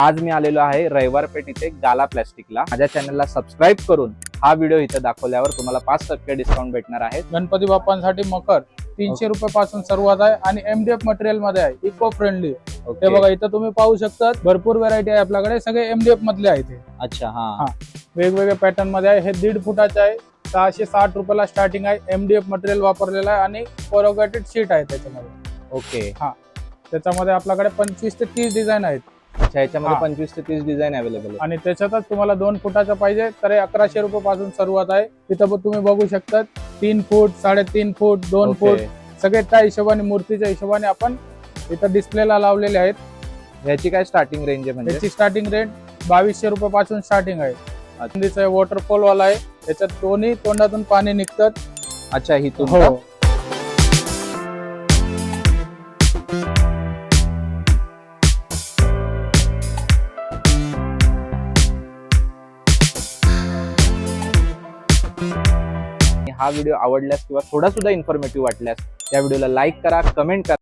आज मी आलेलो आहे रविवार पेठ इथे गाला प्लॅस्टिकला। माझ्या चॅनलला सबस्क्राइब करून हा व्हिडिओ इथे दाखवल्यावर तुम्हाला 5% डिस्काउंट भेटणार आहे। गणपती बाप्पांसाठी मकर 300 रुपयापासून सुरुवात आहे आणि MDF मटेरियल मध्ये आहे, इको फ्रेंडली। ते बघा इथं तुम्ही पाहू शकता, भरपूर व्हरायटी आहे आपल्याकडे, सगळे MDF मधले आहेत। अच्छा, हा वेगवेगळ्या पॅटर्न मध्ये आहे। हे 1.5 फुटाचे आहे, 660 रुपयाला स्टार्टिंग आहे। MDF मटेरियल वापरलेलं आहे आणि कोरोगेटेड शीट आहे त्याच्यामध्ये। ओके, हा त्याच्यामध्ये आपल्याकडे 25 ते 30 डिझाइन आहेत। अच्छा, याच्यामध्ये 25 ते 30 डिझाइन अवेलेबल आहे आणि त्याच्यातच तुम्हाला 2 फुटाचं पाहिजे तर 1100 रुपयापासून सुरुवात आहे। तिथं तुम्ही बघू शकता 3 फूट, 3.5 फूट, 2 फूट सगळे त्या हिशोबाने, मूर्तीच्या हिशोबाने आपण इथं डिस्प्लेला लावलेले आहेत। याची काय स्टार्टिंग रेंज आहे? म्हणजे याची स्टार्टिंग रेट 2200 रुपयापासून स्टार्टिंग आहे। वॉटरफॉल वाला आहे, त्याच्यात दोन्ही तोंडातून पाणी निघतात। अच्छा, ही हो, हा व्हिडिओ आवडल्यास किंवा थोडा सुद्धा इन्फॉर्मेटिव्ह वाटल्यास या व्हिडिओला लाईक करा, कमेंट करा।